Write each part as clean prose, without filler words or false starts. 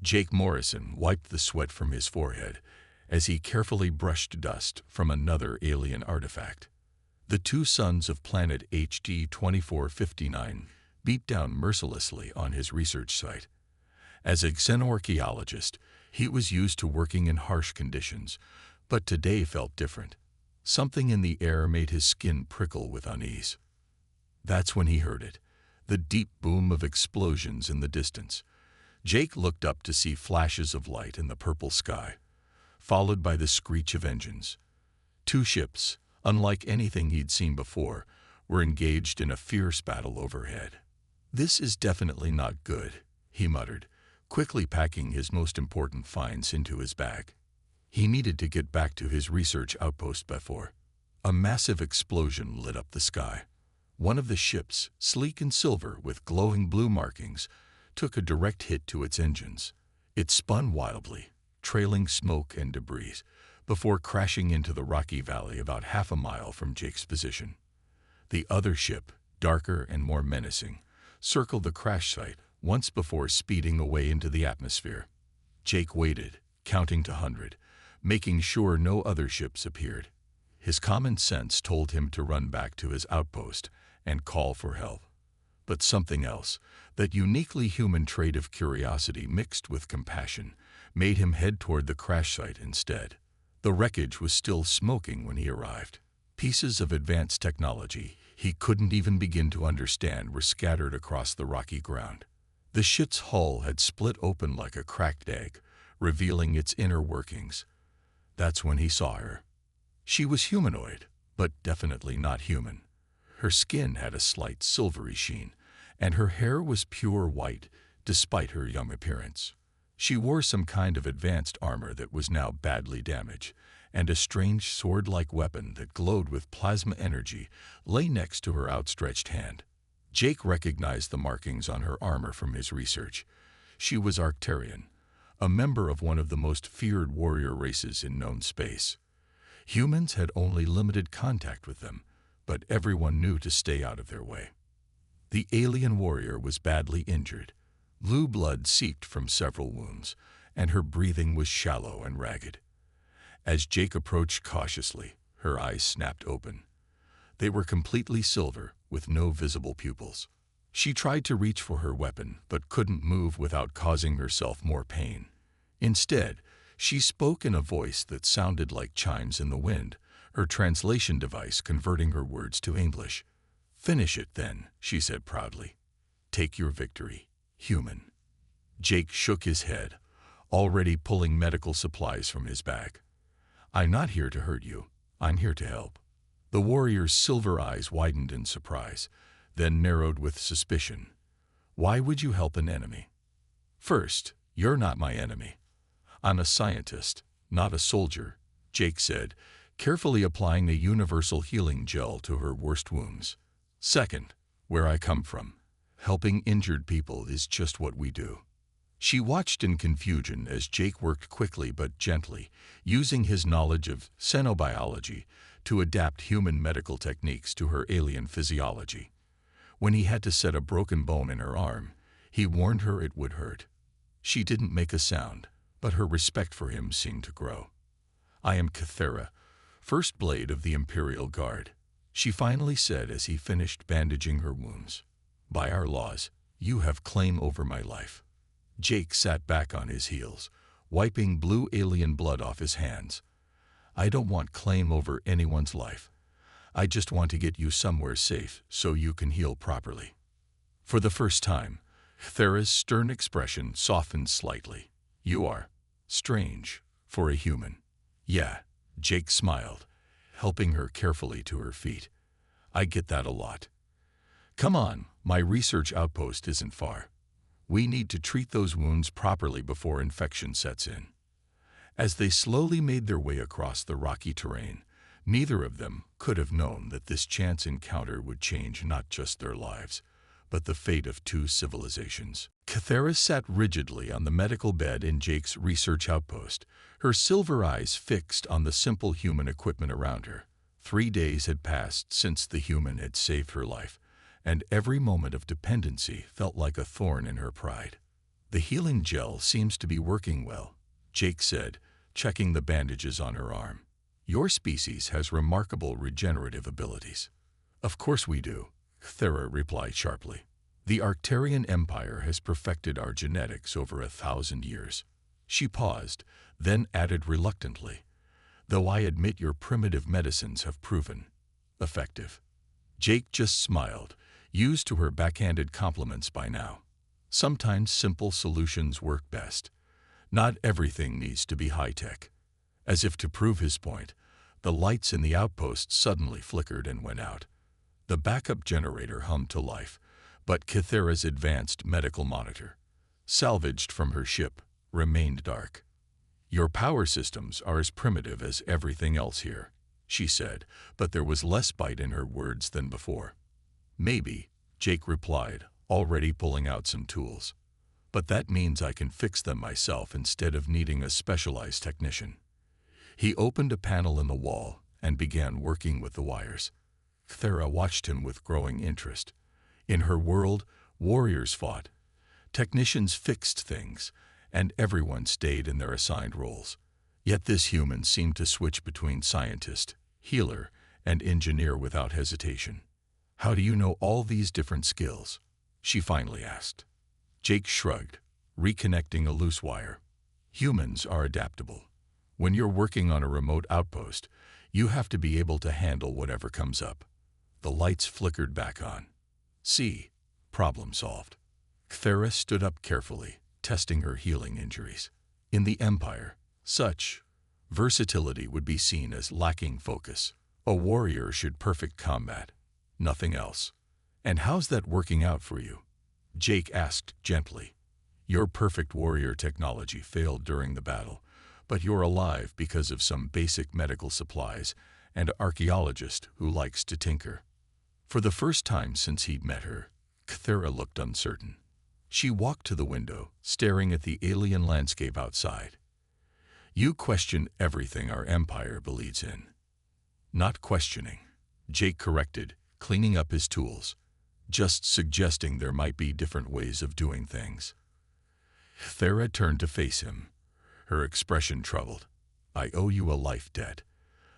Jake Morrison wiped the sweat from his forehead as he carefully brushed dust from another alien artifact. The two suns of planet HD 2459 beat down mercilessly on his research site. As a xenorchaeologist, he was used to working in harsh conditions, but today felt different. Something in the air made his skin prickle with unease. That's when he heard it, the deep boom of explosions in the distance. Jake looked up to see flashes of light in the purple sky, followed by the screech of engines. Two ships, unlike anything he'd seen before, were engaged in a fierce battle overhead. "This is definitely not good," he muttered, quickly packing his most important finds into his bag. He needed to get back to his research outpost before. A massive explosion lit up the sky. One of the ships, sleek and silver with glowing blue markings, took a direct hit to its engines. It spun wildly, trailing smoke and debris, before crashing into the rocky valley about half a mile from Jake's position. The other ship, darker and more menacing, circled the crash site once before speeding away into the atmosphere. Jake waited, counting to 100, making sure no other ships appeared. His common sense told him to run back to his outpost and call for help. But something else, that uniquely human trait of curiosity mixed with compassion, made him head toward the crash site instead. The wreckage was still smoking when he arrived. Pieces of advanced technology he couldn't even begin to understand were scattered across the rocky ground. The ship's hull had split open like a cracked egg, revealing its inner workings. That's when he saw her. She was humanoid, but definitely not human. Her skin had a slight silvery sheen, and her hair was pure white, despite her young appearance. She wore some kind of advanced armor that was now badly damaged, and a strange sword-like weapon that glowed with plasma energy lay next to her outstretched hand. Jake recognized the markings on her armor from his research. She was Arcturian, a member of one of the most feared warrior races in known space. Humans had only limited contact with them, but everyone knew to stay out of their way. The alien warrior was badly injured. Blue blood seeped from several wounds, and her breathing was shallow and ragged. As Jake approached cautiously, her eyes snapped open. They were completely silver, with no visible pupils. She tried to reach for her weapon, but couldn't move without causing herself more pain. Instead, she spoke in a voice that sounded like chimes in the wind, her translation device converting her words to English. "Finish it, then," she said proudly. "Take your victory, human." Jake shook his head, already pulling medical supplies from his bag. "I'm not here to hurt you. I'm here to help." The warrior's silver eyes widened in surprise, then narrowed with suspicion. "Why would you help an enemy?" "First, you're not my enemy. I'm a scientist, not a soldier," Jake said, carefully applying a universal healing gel to her worst wounds. "Second, where I come from. Helping injured people is just what we do." She watched in confusion as Jake worked quickly but gently, using his knowledge of xenobiology to adapt human medical techniques to her alien physiology. When he had to set a broken bone in her arm, he warned her it would hurt. She didn't make a sound, but her respect for him seemed to grow. "I am Cathera, First Blade of the Imperial Guard," she finally said as he finished bandaging her wounds. "By our laws, you have claim over my life." Jake sat back on his heels, wiping blue alien blood off his hands. "I don't want claim over anyone's life. I just want to get you somewhere safe so you can heal properly." For the first time, Thera's stern expression softened slightly. "You are strange for a human." "Yeah," Jake smiled, helping her carefully to her feet. "I get that a lot. Come on, my research outpost isn't far. We need to treat those wounds properly before infection sets in." As they slowly made their way across the rocky terrain, neither of them could have known that this chance encounter would change not just their lives, but the fate of two civilizations. Cathera sat rigidly on the medical bed in Jake's research outpost, her silver eyes fixed on the simple human equipment around her. 3 days had passed since the human had saved her life, and every moment of dependency felt like a thorn in her pride. The healing gel seems to be working well, Jake said, checking the bandages on her arm. Your species has remarkable regenerative abilities. Of course we do, Thera replied sharply. The Arcturian Empire has perfected our genetics over 1,000 years. She paused, then added reluctantly, though I admit your primitive medicines have proven effective. Jake just smiled, used to her backhanded compliments by now. Sometimes simple solutions work best. Not everything needs to be high-tech. As if to prove his point, the lights in the outpost suddenly flickered and went out. The backup generator hummed to life, but Kithera's advanced medical monitor, salvaged from her ship, remained dark. Your power systems are as primitive as everything else here, she said, but there was less bite in her words than before. Maybe, Jake replied, already pulling out some tools. But that means I can fix them myself instead of needing a specialized technician. He opened a panel in the wall and began working with the wires. Thera watched him with growing interest. In her world, warriors fought, technicians fixed things, and everyone stayed in their assigned roles. Yet this human seemed to switch between scientist, healer, and engineer without hesitation. How do you know all these different skills? She finally asked. Jake shrugged, reconnecting a loose wire. Humans are adaptable. When you're working on a remote outpost, you have to be able to handle whatever comes up. The lights flickered back on. See, problem solved. Thera stood up carefully, testing her healing injuries. In the Empire, such versatility would be seen as lacking focus. A warrior should perfect combat, nothing else. And how's that working out for you? Jake asked gently. Your perfect warrior technology failed during the battle, but you're alive because of some basic medical supplies and an archaeologist who likes to tinker. For the first time since he'd met her, Kthera looked uncertain. She walked to the window, staring at the alien landscape outside. You question everything our empire believes in. Not questioning, Jake corrected, cleaning up his tools. Just suggesting there might be different ways of doing things. Thera turned to face him, her expression troubled. I owe you a life debt.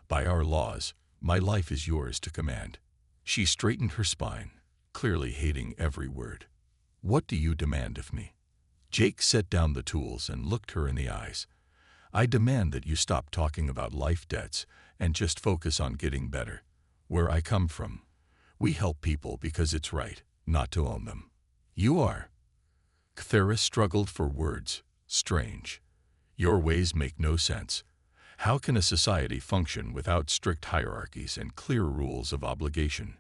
By our laws, my life is yours to command. She straightened her spine, clearly hating every word. What do you demand of me? Jake set down the tools and looked her in the eyes. I demand that you stop talking about life debts and just focus on getting better. Where I come from, we help people because it's right, not to own them. You are. Kthera struggled for words. Strange. Your ways make no sense. How can a society function without strict hierarchies and clear rules of obligation?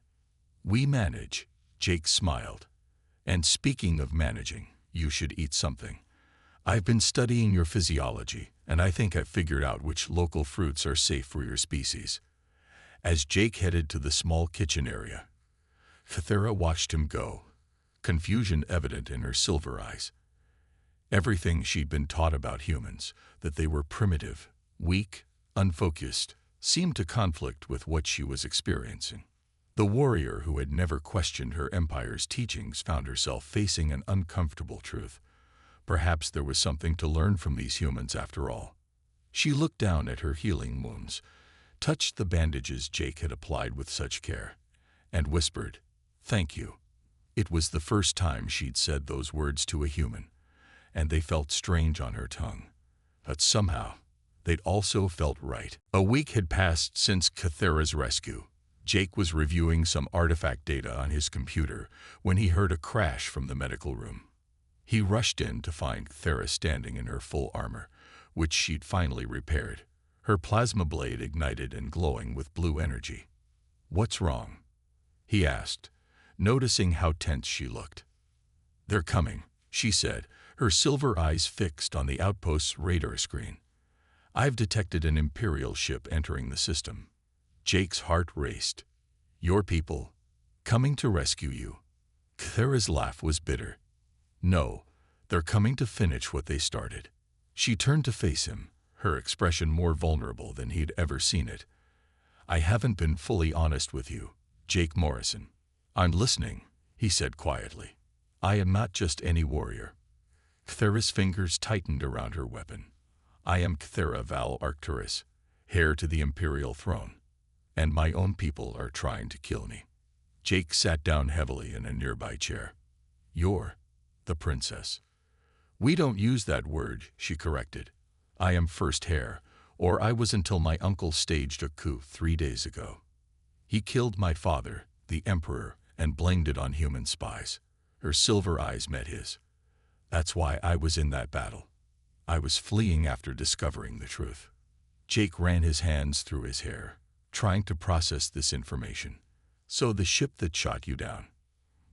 We manage, Jake smiled. And speaking of managing, you should eat something. I've been studying your physiology, and I think I've figured out which local fruits are safe for your species. As Jake headed to the small kitchen area, Kthera watched him go, confusion evident in her silver eyes. Everything she'd been taught about humans, that they were primitive, weak, unfocused, seemed to conflict with what she was experiencing. The warrior who had never questioned her empire's teachings found herself facing an uncomfortable truth. Perhaps there was something to learn from these humans after all. She looked down at her healing wounds, touched the bandages Jake had applied with such care, and whispered, "Thank you." It was the first time she'd said those words to a human, and they felt strange on her tongue. But somehow, they'd also felt right. A week had passed since Kthera's rescue. Jake was reviewing some artifact data on his computer when he heard a crash from the medical room. He rushed in to find Kthera standing in her full armor, which she'd finally repaired, her plasma blade ignited and glowing with blue energy. "What's wrong?" he asked, noticing how tense she looked. "They're coming," she said, her silver eyes fixed on the outpost's radar screen. "I've detected an Imperial ship entering the system." Jake's heart raced. "Your people, coming to rescue you?" Kthera's laugh was bitter. "No, they're coming to finish what they started." She turned to face him, her expression more vulnerable than he'd ever seen it. "I haven't been fully honest with you, Jake Morrison." "I'm listening," he said quietly. "I am not just any warrior." Cthera's fingers tightened around her weapon. I am Cthera Val Arcturus, heir to the Imperial throne, and my own people are trying to kill me. Jake sat down heavily in a nearby chair. You're the princess. We don't use that word, she corrected. I am first heir, or I was until my uncle staged a coup 3 days ago. He killed my father, the emperor, and blamed it on human spies. Her silver eyes met his. That's why I was in that battle. I was fleeing after discovering the truth. Jake ran his hands through his hair, trying to process this information. So the ship that shot you down.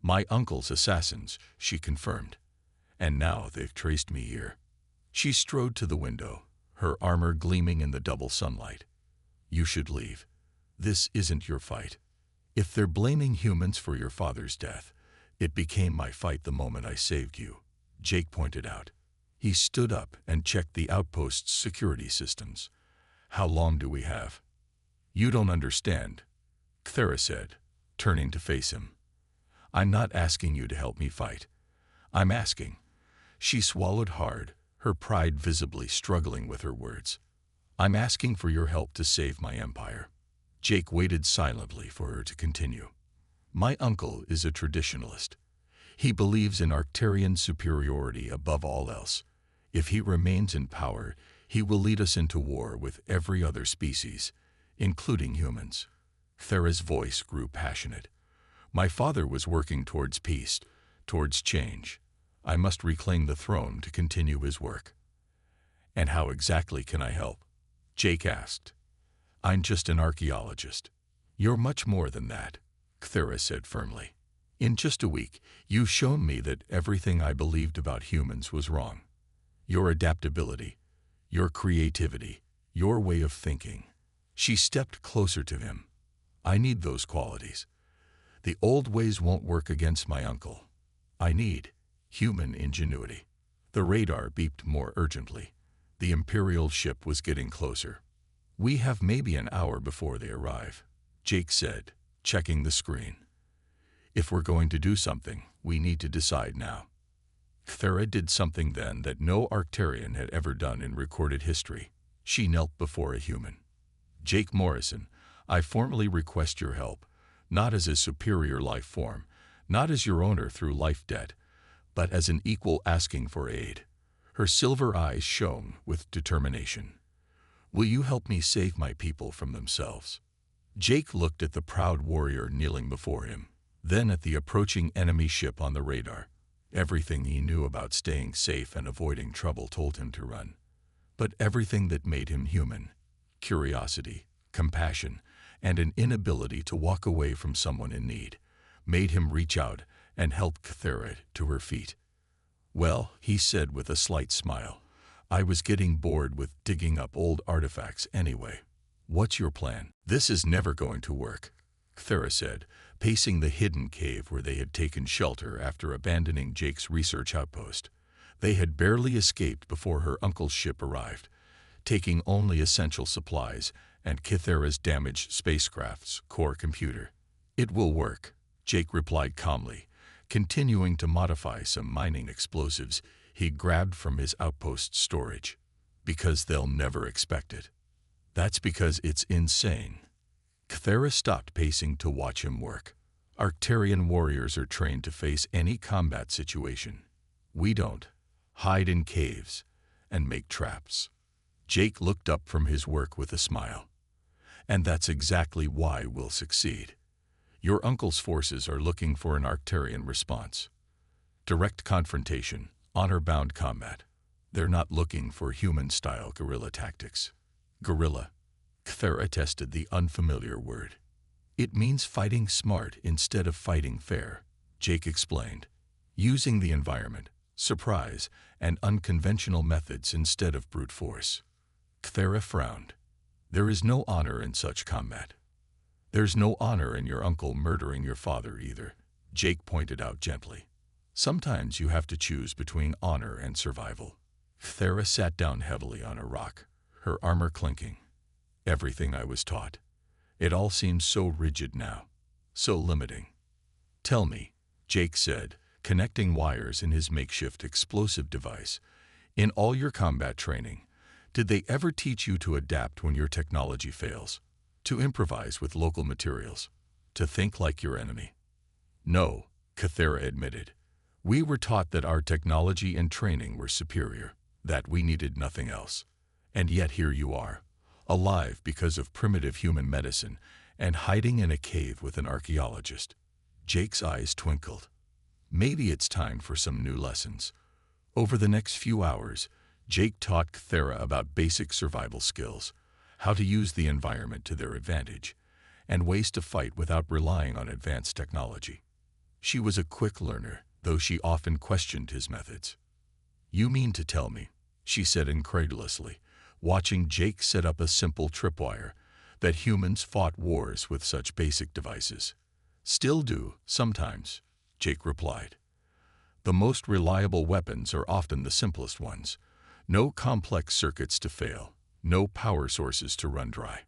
My uncle's assassins, she confirmed. And now they've traced me here. She strode to the window, her armor gleaming in the double sunlight. You should leave. This isn't your fight. If they're blaming humans for your father's death, it became my fight the moment I saved you, Jake pointed out. He stood up and checked the outpost's security systems. How long do we have? You don't understand, Cthera said, turning to face him. I'm not asking you to help me fight. I'm asking. She swallowed hard, her pride visibly struggling with her words. I'm asking for your help to save my empire. Jake waited silently for her to continue. My uncle is a traditionalist. He believes in Arcturian superiority above all else. If he remains in power, he will lead us into war with every other species, including humans. Cthera's voice grew passionate. My father was working towards peace, towards change. I must reclaim the throne to continue his work. And how exactly can I help? Jake asked. I'm just an archaeologist. You're much more than that, Cthera said firmly. In just a week, you've shown me that everything I believed about humans was wrong. Your adaptability, your creativity, your way of thinking. She stepped closer to him. I need those qualities. The old ways won't work against my uncle. I need human ingenuity. The radar beeped more urgently. The Imperial ship was getting closer. We have maybe an hour before they arrive, Jake said, checking the screen. If we're going to do something, we need to decide now. Cthera did something then that no Arcturian had ever done in recorded history. She knelt before a human. Jake Morrison, I formally request your help, not as a superior life form, not as your owner through life debt, but as an equal asking for aid. Her silver eyes shone with determination. Will you help me save my people from themselves? Jake looked at the proud warrior kneeling before him, then at the approaching enemy ship on the radar. Everything he knew about staying safe and avoiding trouble told him to run. But everything that made him human, curiosity, compassion, and an inability to walk away from someone in need, made him reach out and help Cthera to her feet. Well, he said with a slight smile, I was getting bored with digging up old artifacts anyway. What's your plan? This is never going to work, Cthera said, pacing the hidden cave where they had taken shelter after abandoning Jake's research outpost. They had barely escaped before her uncle's ship arrived, taking only essential supplies and Cthera's damaged spacecraft's core computer. It will work, Jake replied calmly, continuing to modify some mining explosives he grabbed from his outpost storage. Because they'll never expect it. That's because it's insane. Cthera stopped pacing to watch him work. Arcturian warriors are trained to face any combat situation. We don't. Hide in caves and make traps. Jake looked up from his work with a smile. And that's exactly why we'll succeed. Your uncle's forces are looking for an Arcturian response. Direct confrontation, honor-bound combat. They're not looking for human-style guerrilla tactics. Guerrilla. Cthera tested the unfamiliar word. It means fighting smart instead of fighting fair, Jake explained. Using the environment, surprise, and unconventional methods instead of brute force. Cthera frowned. There is no honor in such combat. There's no honor in your uncle murdering your father either, Jake pointed out gently. Sometimes you have to choose between honor and survival. Cthera sat down heavily on a rock, her armor clinking. Everything I was taught. It all seems so rigid now, so limiting. Tell me, Jake said, connecting wires in his makeshift explosive device. In all your combat training, did they ever teach you to adapt when your technology fails? To improvise with local materials? To think like your enemy? No, Kythera admitted. We were taught that our technology and training were superior, that we needed nothing else. And yet here you are, alive because of primitive human medicine and hiding in a cave with an archaeologist. Jake's eyes twinkled. Maybe it's time for some new lessons. Over the next few hours, Jake taught Kythera about basic survival skills, how to use the environment to their advantage, and ways to fight without relying on advanced technology. She was a quick learner, though she often questioned his methods. "You mean to tell me," she said incredulously, watching Jake set up a simple tripwire, "that humans fought wars with such basic devices?" "Still do, sometimes," Jake replied. "The most reliable weapons are often the simplest ones. No complex circuits to fail, no power sources to run dry."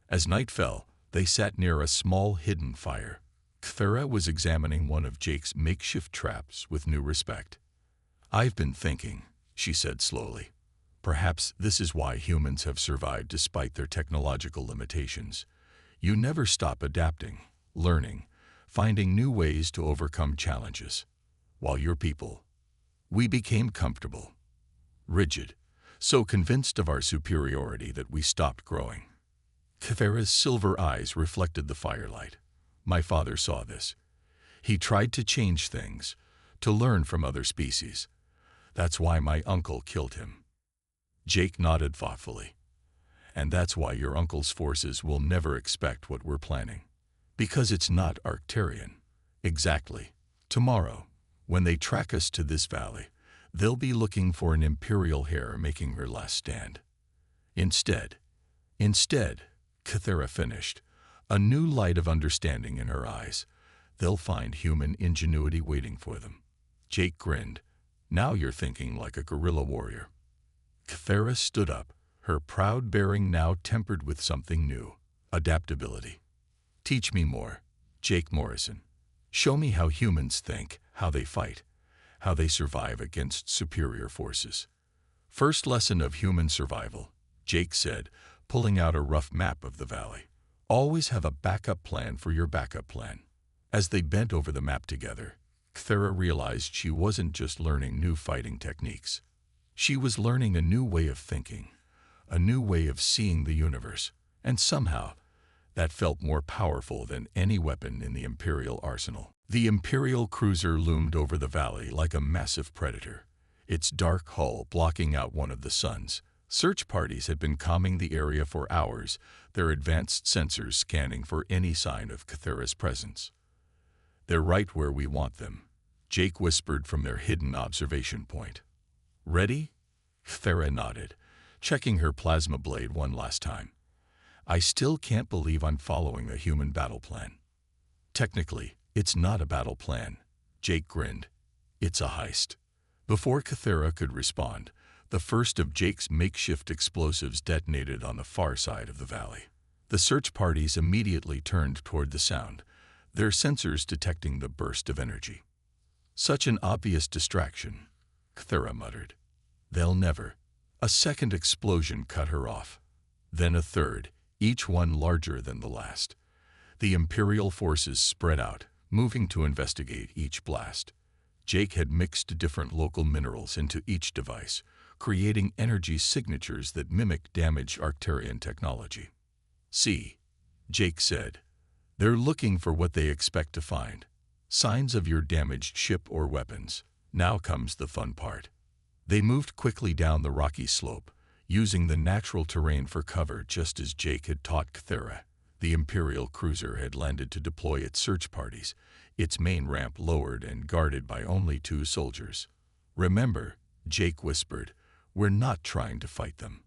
As night fell, they sat near a small hidden fire. Kythera was examining one of Jake's makeshift traps with new respect. "I've been thinking," she said slowly. "Perhaps this is why humans have survived despite their technological limitations. You never stop adapting, learning, finding new ways to overcome challenges. While your people, we became comfortable, rigid, so convinced of our superiority that we stopped growing." Kythera's silver eyes reflected the firelight. "My father saw this. He tried to change things, to learn from other species. That's why my uncle killed him." Jake nodded thoughtfully. "And that's why your uncle's forces will never expect what we're planning. Because it's not Arcturian." "Exactly. Tomorrow, when they track us to this valley, they'll be looking for an Imperial hare making her last stand. Instead, Kythera finished, a new light of understanding in her eyes, they'll find human ingenuity waiting for them." Jake grinned. "Now you're thinking like a guerrilla warrior." Kythera stood up, her proud bearing now tempered with something new, adaptability. "Teach me more, Jake Morrison. Show me how humans think, how they fight, how they survive against superior forces." "First lesson of human survival," Jake said, pulling out a rough map of the valley. "Always have a backup plan for your backup plan." As they bent over the map together, Kythera realized she wasn't just learning new fighting techniques. She was learning a new way of thinking, a new way of seeing the universe, and somehow, that felt more powerful than any weapon in the Imperial arsenal. The Imperial cruiser loomed over the valley like a massive predator, its dark hull blocking out one of the suns. Search parties had been combing the area for hours, their advanced sensors scanning for any sign of Kythera's presence. "They're right where we want them," Jake whispered from their hidden observation point. "Ready?" Kythera nodded, checking her plasma blade one last time. "I still can't believe I'm following a human battle plan." "Technically, it's not a battle plan," Jake grinned. "It's a heist." Before Kythera could respond, the first of Jake's makeshift explosives detonated on the far side of the valley. The search parties immediately turned toward the sound, their sensors detecting the burst of energy. "Such an obvious distraction," Kythera muttered. "They'll never." A second explosion cut her off. Then a third, each one larger than the last. The Imperial forces spread out, moving to investigate each blast. Jake had mixed different local minerals into each device, creating energy signatures that mimic damaged Arcturian technology. "See," Jake said, "they're looking for what they expect to find. Signs of your damaged ship or weapons. Now comes the fun part." They moved quickly down the rocky slope, using the natural terrain for cover just as Jake had taught Kythera. The Imperial cruiser had landed to deploy its search parties, its main ramp lowered and guarded by only 2 soldiers. "Remember," Jake whispered, "we're not trying to fight them.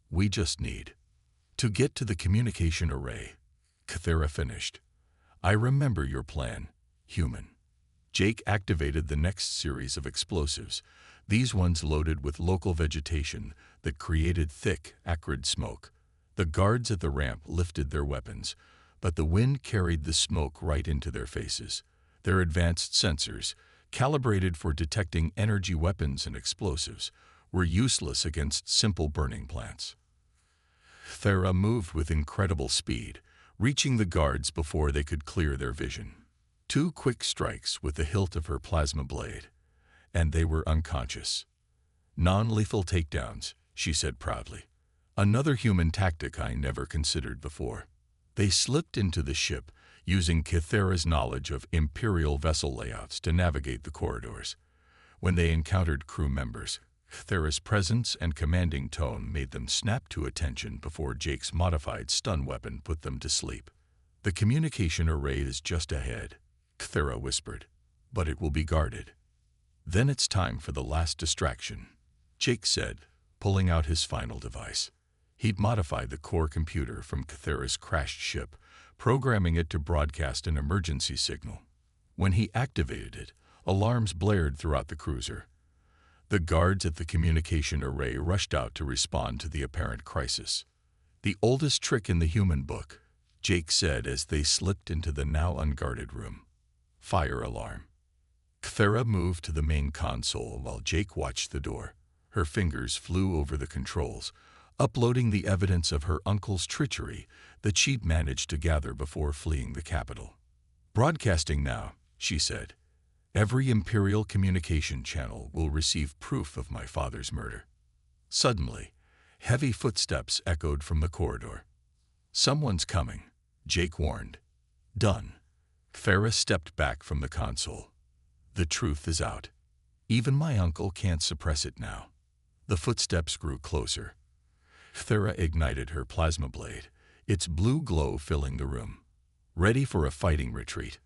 We just need to get to the communication array." Kythera finished. "I remember your plan, human." Jake activated the next series of explosives, these ones loaded with local vegetation that created thick, acrid smoke. The guards at the ramp lifted their weapons, but the wind carried the smoke right into their faces. Their advanced sensors, calibrated for detecting energy weapons and explosives, were useless against simple burning plants. Thera moved with incredible speed, reaching the guards before they could clear their vision. 2 quick strikes with the hilt of her plasma blade, and they were unconscious. "Non-lethal takedowns," she said proudly. "Another human tactic I never considered before." They slipped into the ship, using Kythera's knowledge of Imperial vessel layouts to navigate the corridors. When they encountered crew members, Kythera's presence and commanding tone made them snap to attention before Jake's modified stun weapon put them to sleep. "The communication array is just ahead," Kythera whispered, "but it will be guarded." "Then it's time for the last distraction," Jake said, pulling out his final device. He'd modified the core computer from Kythera's crashed ship, programming it to broadcast an emergency signal. When he activated it, alarms blared throughout the cruiser. The guards at the communication array rushed out to respond to the apparent crisis. "The oldest trick in the human book," Jake said as they slipped into the now unguarded room. "Fire alarm." Kythera moved to the main console while Jake watched the door. Her fingers flew over the controls, uploading the evidence of her uncle's treachery that she'd managed to gather before fleeing the capital. "Broadcasting now," she said. "Every Imperial communication channel will receive proof of my father's murder." Suddenly, heavy footsteps echoed from the corridor. "Someone's coming," Jake warned. "Done." Kythera stepped back from the console. "The truth is out. Even my uncle can't suppress it now." The footsteps grew closer. Kythera ignited her plasma blade, its blue glow filling the room. "Ready for a fighting retreat."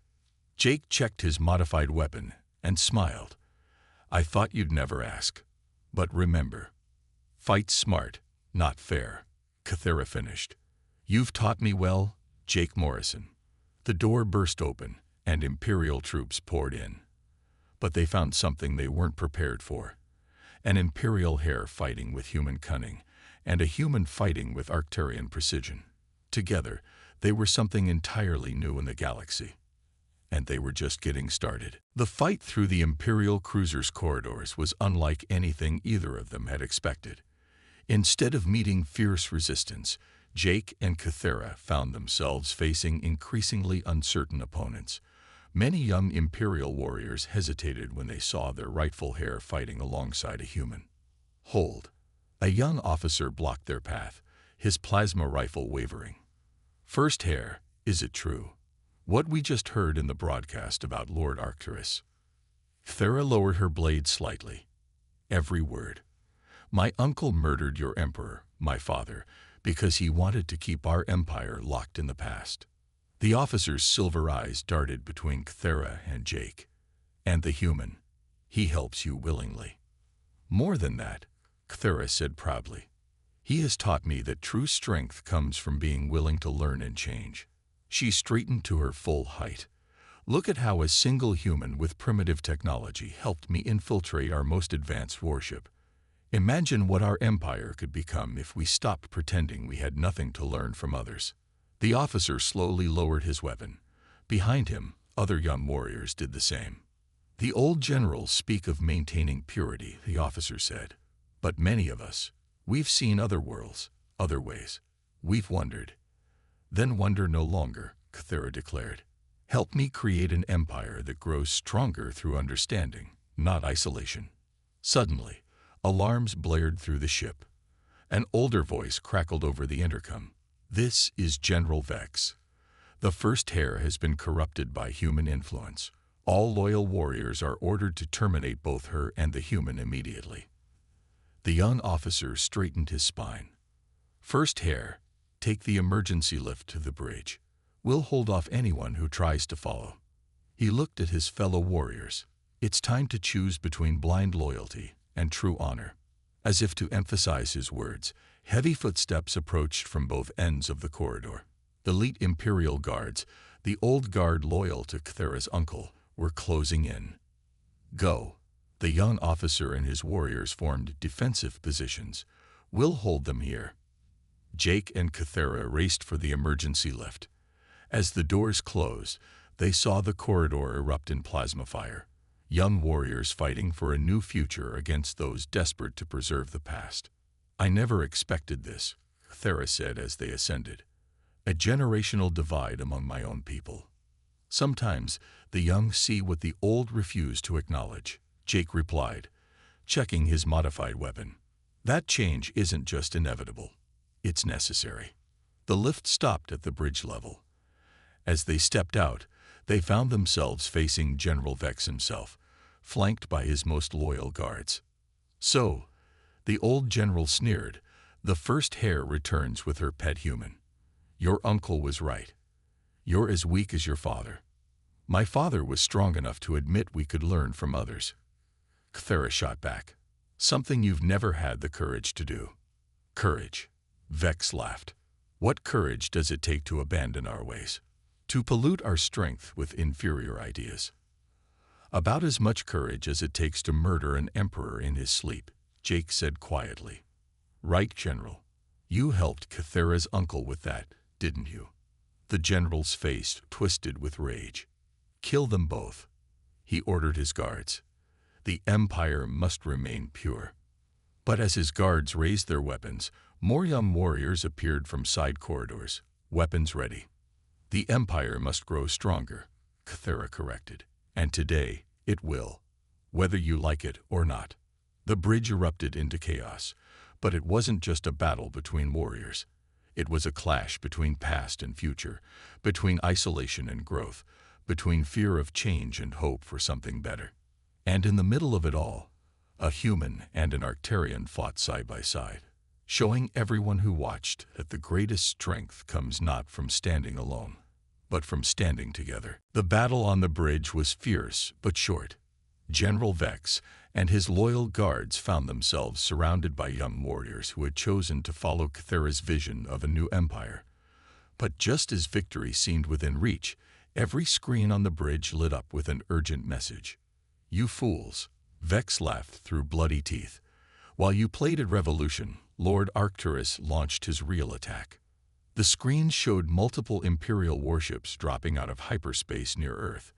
Jake checked his modified weapon and smiled. "I thought you'd never ask. But remember, fight smart, not fair," Kythera finished. "You've taught me well, Jake Morrison." The door burst open, and Imperial troops poured in. But they found something they weren't prepared for: an Imperial hare fighting with human cunning, and a human fighting with Arcturian precision. Together, they were something entirely new in the galaxy. And they were just getting started. The fight through the Imperial cruiser's corridors was unlike anything either of them had expected. Instead of meeting fierce resistance, Jake and Kythera found themselves facing increasingly uncertain opponents. Many young Imperial warriors hesitated when they saw their rightful heir fighting alongside a human. "Hold." A young officer blocked their path, his plasma rifle wavering. "First heir, is it true? What we just heard in the broadcast about Lord Arcturus?" Kythera lowered her blade slightly. "Every word. My uncle murdered your emperor, my father, because he wanted to keep our empire locked in the past." The officer's silver eyes darted between Kythera and Jake. "And the human. He helps you willingly." "More than that," Kythera said proudly. "He has taught me that true strength comes from being willing to learn and change." She straightened to her full height. "Look at how a single human with primitive technology helped me infiltrate our most advanced warship. Imagine what our empire could become if we stopped pretending we had nothing to learn from others." The officer slowly lowered his weapon. Behind him, other young warriors did the same. "The old generals speak of maintaining purity," the officer said. "But many of us, we've seen other worlds, other ways. We've wondered." "Then wonder no longer," Kythera declared. "Help me create an empire that grows stronger through understanding, not isolation." Suddenly, alarms blared through the ship. An older voice crackled over the intercom. "This is General Vex. The first heir has been corrupted by human influence. All loyal warriors are ordered to terminate both her and the human immediately." The young officer straightened his spine. "First heir, take the emergency lift to the bridge. We'll hold off anyone who tries to follow." He looked at his fellow warriors. "It's time to choose between blind loyalty and true honor." As if to emphasize his words, heavy footsteps approached from both ends of the corridor. The elite Imperial guards, the old guard loyal to Kythera's uncle, were closing in. "Go." The young officer and his warriors formed defensive positions. "We'll hold them here." Jake and Kythera raced for the emergency lift. As the doors closed, they saw the corridor erupt in plasma fire. young warriors fighting for a new future against those desperate to preserve the past. "I never expected this," Thera said as they ascended. "A generational divide among my own people. Sometimes the young see what the old refuse to acknowledge," Jake replied, checking his modified weapon. "That change isn't just inevitable, it's necessary." The lift stopped at the bridge level. As they stepped out, they found themselves facing General Vex himself, flanked by his most loyal guards. "So," the old general sneered, "the first hare returns with her pet human. Your uncle was right. You're as weak as your father." "My father was strong enough to admit we could learn from others," Cthera shot back. "Something you've never had the courage to do." "Courage," Vex laughed. "What courage does it take to abandon our ways? To pollute our strength with inferior ideas?" "About as much courage as it takes to murder an emperor in his sleep," Jake said quietly. "Right, General. You helped Cthera's uncle with that, didn't you?" The general's face twisted with rage. "Kill them both," he ordered his guards. "The Empire must remain pure." But as his guards raised their weapons, more young warriors appeared from side corridors, weapons ready. "The Empire must grow stronger," Cthera corrected. "And today, it will, whether you like it or not." The bridge erupted into chaos, but it wasn't just a battle between warriors. It was a clash between past and future, between isolation and growth, between fear of change and hope for something better. And in the middle of it all, a human and an Arcturian fought side by side, showing everyone who watched that the greatest strength comes not from standing alone, but from standing together. The battle on the bridge was fierce but short. General Vex and his loyal guards found themselves surrounded by young warriors who had chosen to follow Cthera's vision of a new empire. But just as victory seemed within reach, every screen on the bridge lit up with an urgent message. "You fools," Vex laughed through bloody teeth. "While you played at Revolution, Lord Arcturus launched his real attack." The screens showed multiple Imperial warships dropping out of hyperspace near Earth.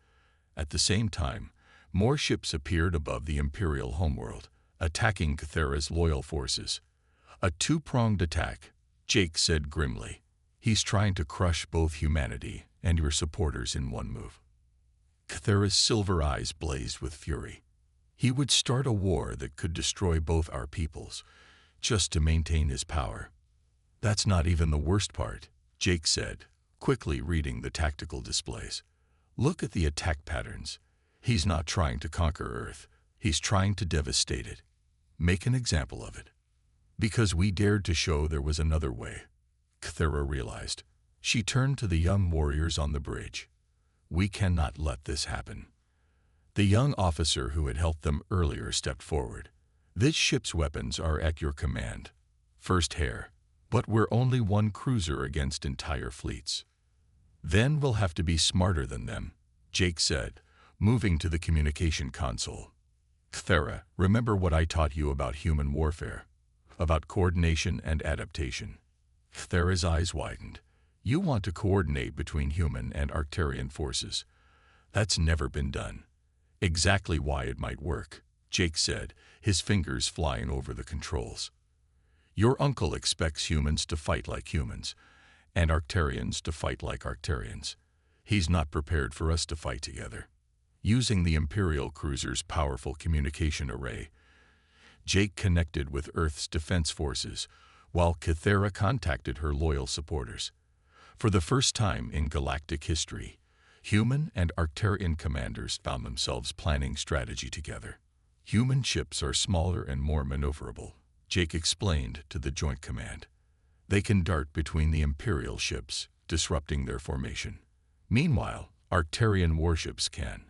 At the same time, more ships appeared above the Imperial homeworld, attacking Cthera's loyal forces. "A two-pronged attack," Jake said grimly. "He's trying to crush both humanity and your supporters in one move." Cthera's silver eyes blazed with fury. "He would start a war that could destroy both our peoples, just to maintain his power." "That's not even the worst part," Jake said, quickly reading the tactical displays. "Look at the attack patterns. He's not trying to conquer Earth. He's trying to devastate it. Make an example of it." "Because we dared to show there was another way," Cthera realized. She turned to the young warriors on the bridge. "We cannot let this happen." The young officer who had helped them earlier stepped forward. "This ship's weapons are at your command, First Hare, but we're only one cruiser against entire fleets." "Then we'll have to be smarter than them," Jake said, moving to the communication console. "Cthera, remember what I taught you about human warfare? About coordination and adaptation?" Cthera's eyes widened. "You want to coordinate between human and Arcturian forces. That's never been done." "Exactly why it might work," Jake said, his fingers flying over the controls. "Your uncle expects humans to fight like humans, and Arcturians to fight like Arcturians. He's not prepared for us to fight together." Using the Imperial cruiser's powerful communication array, Jake connected with Earth's defense forces, while Cthera contacted her loyal supporters. For the first time in galactic history, human and Arcturian commanders found themselves planning strategy together. "Human ships are smaller and more maneuverable," Jake explained to the Joint Command. "They can dart between the Imperial ships, disrupting their formation. Meanwhile, Arcturian warships can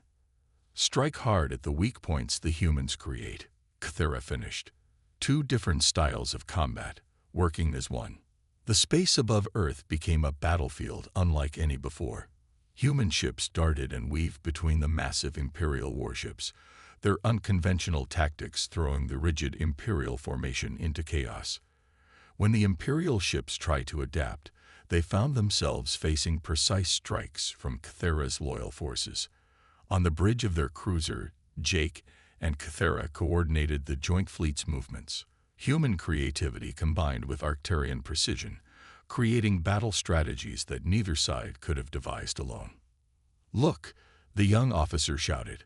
strike hard at the weak points the humans create," Cthera finished. "Two different styles of combat, working as one." The space above Earth became a battlefield unlike any before. Human ships darted and weaved between the massive Imperial warships, their unconventional tactics throwing the rigid Imperial formation into chaos. When the Imperial ships tried to adapt, they found themselves facing precise strikes from Cthera's loyal forces. On the bridge of their cruiser, Jake and Cthera coordinated the joint fleet's movements. Human creativity combined with Arcturian precision, creating battle strategies that neither side could have devised alone. "Look," the young officer shouted.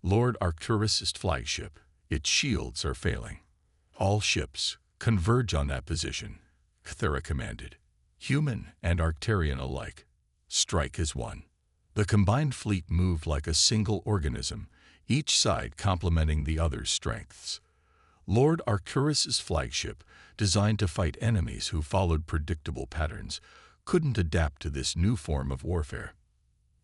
"Lord Arcturus' flagship. Its shields are failing." "All ships, converge on that position," Cthera commanded. Human and Arcturian alike. Strike as one. The combined fleet moved like a single organism, each side complementing the other's strengths. Lord Arcturus' flagship, designed to fight enemies who followed predictable patterns, couldn't adapt to this new form of warfare.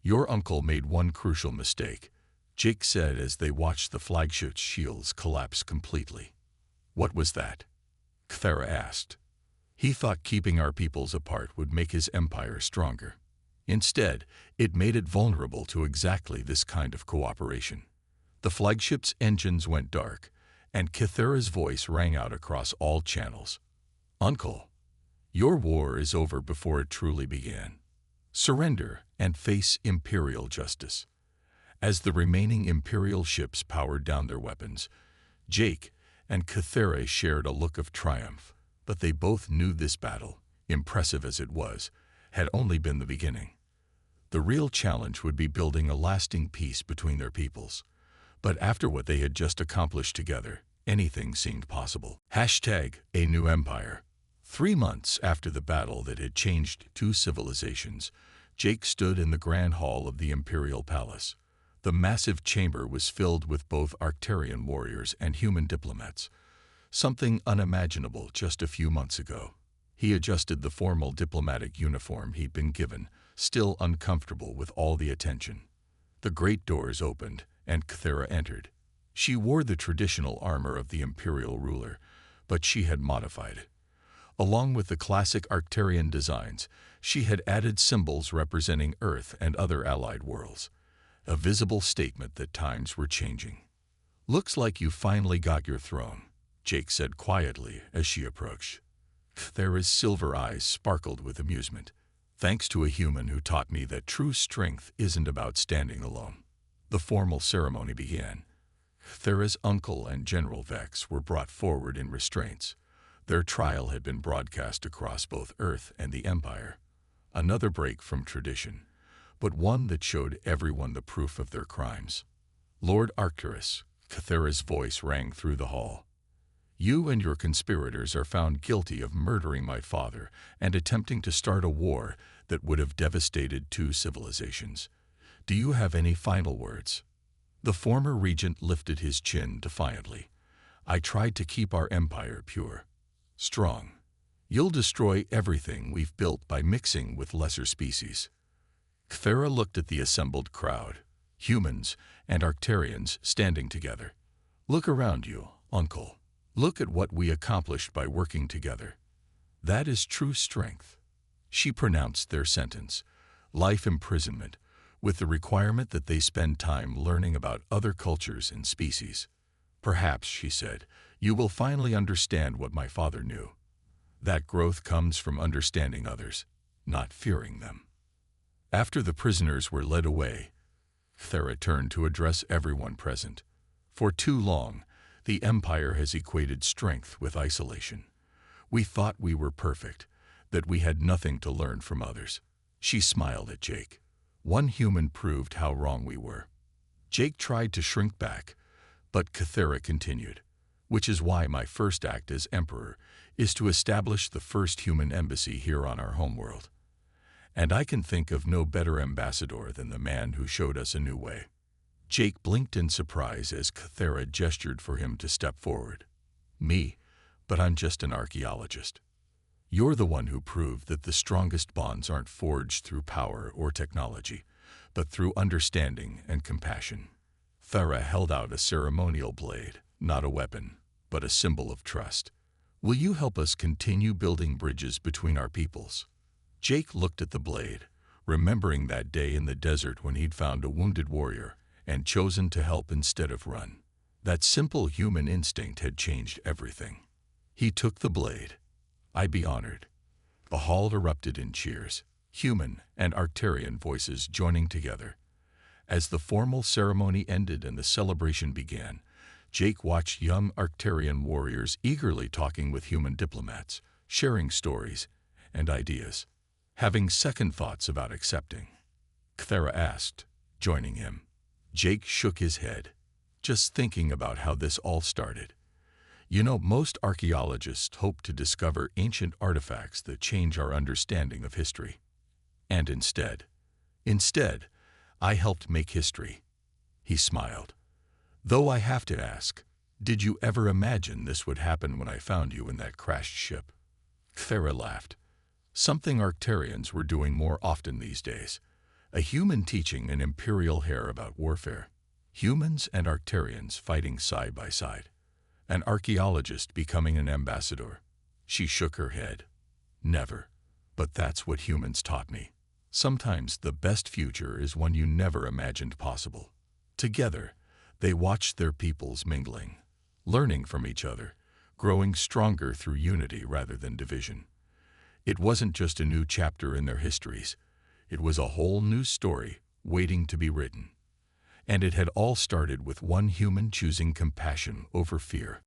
"Your uncle made one crucial mistake," Jake said as they watched the flagship's shields collapse completely. "What was that?" Cthera asked. "He thought keeping our peoples apart would make his empire stronger. Instead, it made it vulnerable to exactly this kind of cooperation." The flagship's engines went dark, and Cthera's voice rang out across all channels. "Uncle, your war is over before it truly began. Surrender and face Imperial justice." As the remaining Imperial ships powered down their weapons, Jake and Cthera shared a look of triumph, but they both knew this battle, impressive as it was, had only been the beginning. The real challenge would be building a lasting peace between their peoples. But after what they had just accomplished together, anything seemed possible. #A new empire. 3 months after the battle that had changed 2 civilizations, Jake stood in the grand hall of the Imperial Palace. The massive chamber was filled with both Arcturian warriors and human diplomats, something unimaginable just a few months ago. He adjusted the formal diplomatic uniform he'd been given, still uncomfortable with all the attention. The great doors opened, and Cthera entered. She wore the traditional armor of the Imperial ruler, but she had modified it. Along with the classic Arcturian designs, she had added symbols representing Earth and other allied worlds, a visible statement that times were changing. "Looks like you finally got your throne," Jake said quietly as she approached. Cthera's silver eyes sparkled with amusement. "Thanks to a human who taught me that true strength isn't about standing alone." The formal ceremony began. Cthera's uncle and General Vex were brought forward in restraints. Their trial had been broadcast across both Earth and the Empire. Another break from tradition, but one that showed everyone the proof of their crimes. "Lord Arcturus," Cthera's voice rang through the hall. "You and your conspirators are found guilty of murdering my father and attempting to start a war that would have devastated 2 civilizations. Do you have any final words?" The former regent lifted his chin defiantly. "I tried to keep our empire pure, strong. You'll destroy everything we've built by mixing with lesser species." Cthera looked at the assembled crowd, humans and Arcturians standing together. "Look around you, uncle. Look at what we accomplished by working together. That is true strength." She pronounced their sentence, life imprisonment, with the requirement that they spend time learning about other cultures and species. "Perhaps," she said, "you will finally understand what my father knew. That growth comes from understanding others, not fearing them." After the prisoners were led away, Cthera turned to address everyone present. "For too long, the Empire has equated strength with isolation. We thought we were perfect, that we had nothing to learn from others." She smiled at Jake. "One human proved how wrong we were." Jake tried to shrink back, but Cthera continued, "Which is why my first act as Emperor is to establish the first human embassy here on our homeworld. And I can think of no better ambassador than the man who showed us a new way." Jake blinked in surprise as Cthera gestured for him to step forward. "Me? But I'm just an archaeologist. You're the one who proved that the strongest bonds aren't forged through power or technology, but through understanding and compassion." Cthera held out a ceremonial blade, not a weapon, but a symbol of trust. "Will you help us continue building bridges between our peoples?" Jake looked at the blade, remembering that day in the desert when he'd found a wounded warrior and chosen to help instead of run. That simple human instinct had changed everything. He took the blade. "I'd be honored." The hall erupted in cheers, human and Arcturian voices joining together. As the formal ceremony ended and the celebration began, Jake watched young Arcturian warriors eagerly talking with human diplomats, sharing stories and ideas, having second thoughts about accepting. Cthera asked, joining him. Jake shook his head, just thinking about how this all started. You know, most archaeologists hope to discover ancient artifacts that change our understanding of history. And instead, I helped make history. He smiled. Though I have to ask, did you ever imagine this would happen when I found you in that crashed ship? Cthera laughed. Something Arcturians were doing more often these days. A human teaching an imperial heir about warfare. Humans and Arcturians fighting side by side. An archaeologist becoming an ambassador. She shook her head. Never. But that's what humans taught me. Sometimes the best future is one you never imagined possible. Together, they watched their peoples mingling, learning from each other, growing stronger through unity rather than division. It wasn't just a new chapter in their histories. It was a whole new story waiting to be written. And it had all started with one human choosing compassion over fear.